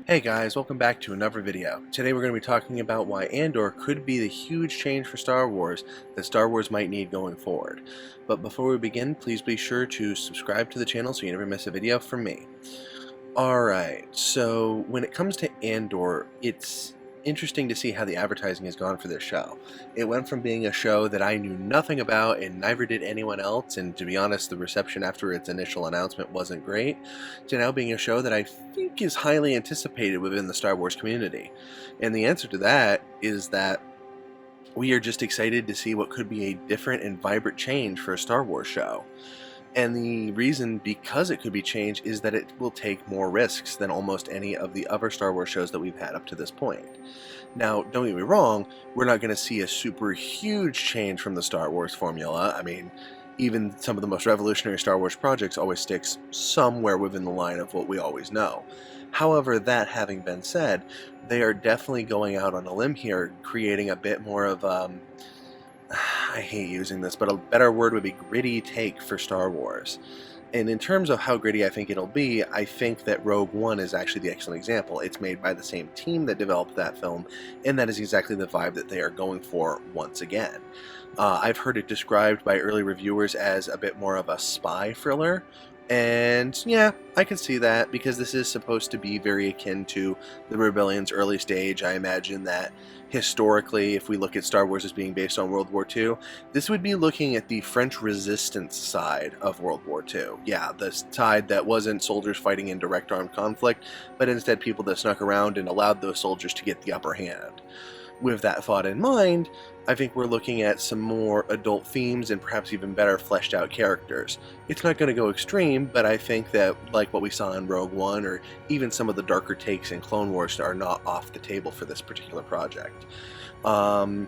Hey guys, welcome back to another video. Today we're going to be talking about why Andor could be the huge change for Star Wars that Star Wars might need going forward. But before we begin, please be sure to subscribe to the channel so you never miss a video from me. Alright, so when it comes to Andor, it's interesting to see how the advertising has gone for this show. It went from being a show that I knew nothing about and neither did anyone else, and to be honest, the reception after its initial announcement wasn't great, to now being a show that I think is highly anticipated within the Star Wars community. And the answer to that is that we are just excited to see what could be a different and vibrant change for a Star Wars show. And the reason because it could be changed is that it will take more risks than almost any of the other Star Wars shows that we've had up to this point. Now, don't get me wrong, we're not going to see a super huge change from the Star Wars formula. I mean, even some of the most revolutionary Star Wars projects always sticks somewhere within the line of what we always know. However, that having been said, they are definitely going out on a limb here, creating a bit more of I hate using this, but a better word would be gritty take for Star Wars. And in terms of how gritty I think it'll be, I think that Rogue One is actually the excellent example. It's made by the same team that developed that film, and that is exactly the vibe that they are going for once again. I've heard it described by early reviewers as a bit more of a spy thriller, and yeah, I can see that because this is supposed to be very akin to the Rebellion's early stage. I imagine that historically, if we look at Star Wars as being based on World War II, this would be looking at the French resistance side of World War II. Yeah, the side that wasn't soldiers fighting in direct armed conflict, but instead people that snuck around and allowed those soldiers to get the upper hand. With that thought in mind, I think we're looking at some more adult themes and perhaps even better fleshed out characters. It's not going to go extreme, but I think that, like what we saw in Rogue One, or even some of the darker takes in Clone Wars, are not off the table for this particular project. And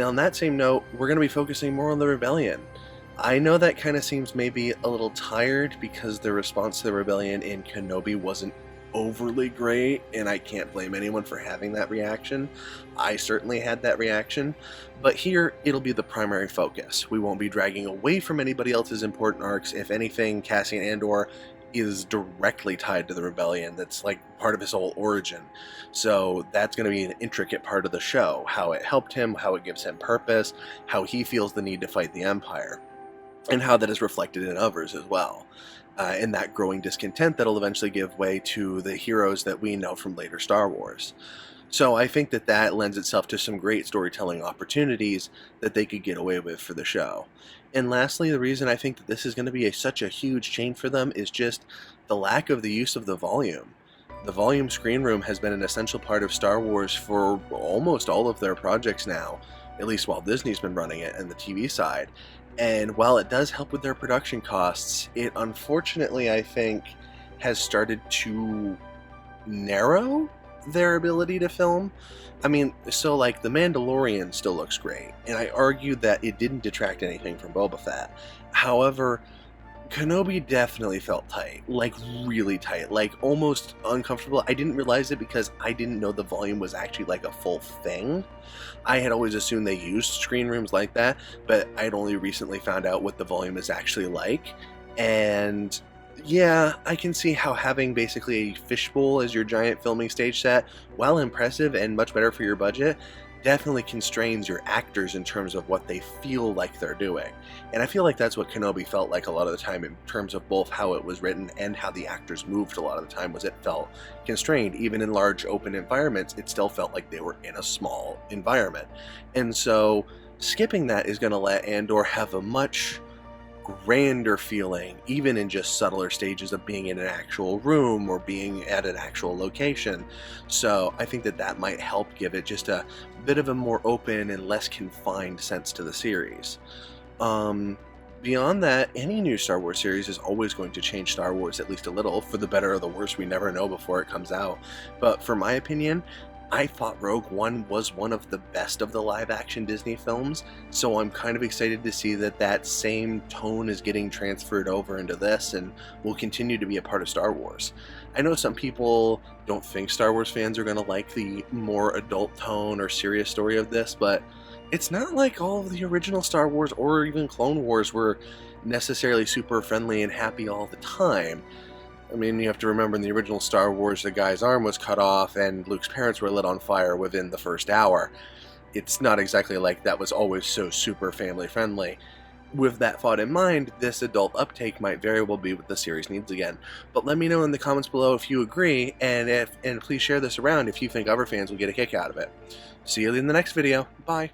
on that same note, we're going to be focusing more on the Rebellion. I know that kind of seems maybe a little tired because the response to the Rebellion in Kenobi wasn't overly great, and I can't blame anyone for having that reaction. I certainly had that reaction, but here it'll be the primary focus. We won't be dragging away from anybody else's important arcs. If anything, Cassian Andor is directly tied to the Rebellion. That's like part of his whole origin. So that's going to be an intricate part of the show, how it helped him, how it gives him purpose, how he feels the need to fight the Empire, and how that is reflected in others as well. And that growing discontent that'll eventually give way to the heroes that we know from later Star Wars. So I think that that lends itself to some great storytelling opportunities that they could get away with for the show. And lastly, the reason I think that this is going to be such a huge change for them is just the lack of the use of the volume. The volume screen room has been an essential part of Star Wars for almost all of their projects now, at least while Disney's been running it and the TV side. And while it does help with their production costs, it unfortunately, I think, has started to narrow their ability to film. I mean, so like The Mandalorian still looks great, and I argued that it didn't detract anything from Boba Fett. However, Kenobi definitely felt tight, like really tight, like almost uncomfortable. I didn't realize it because I didn't know the volume was actually like a full thing. I had always assumed they used screen rooms like that, but I'd only recently found out what the volume is actually like. And yeah, I can see how having basically a fishbowl as your giant filming stage set, while impressive and much better for your budget, definitely constrains your actors in terms of what they feel like they're doing. And I feel like that's what Kenobi felt like a lot of the time in terms of both how it was written and how the actors moved a lot of the time, was it felt constrained. Even in large open environments, it still felt like they were in a small environment. And so skipping that is going to let Andor have a much grander feeling, even in just subtler stages of being in an actual room or being at an actual location. So I think that that might help give it just a bit of a more open and less confined sense to the series. Beyond that, any new Star Wars series is always going to change Star Wars at least a little, for the better or the worse. We never know before it comes out. But for my opinion, I thought Rogue One was one of the best of the live-action Disney films, so I'm kind of excited to see that that same tone is getting transferred over into this and will continue to be a part of Star Wars. I know some people don't think Star Wars fans are going to like the more adult tone or serious story of this, but it's not like all of the original Star Wars or even Clone Wars were necessarily super friendly and happy all the time. I mean, you have to remember in the original Star Wars, the guy's arm was cut off and Luke's parents were lit on fire within the first hour. It's not exactly like that was always so super family friendly. With that thought in mind, this adult uptake might very well be what the series needs again. But let me know in the comments below if you agree, and please share this around if you think other fans will get a kick out of it. See you in the next video. Bye.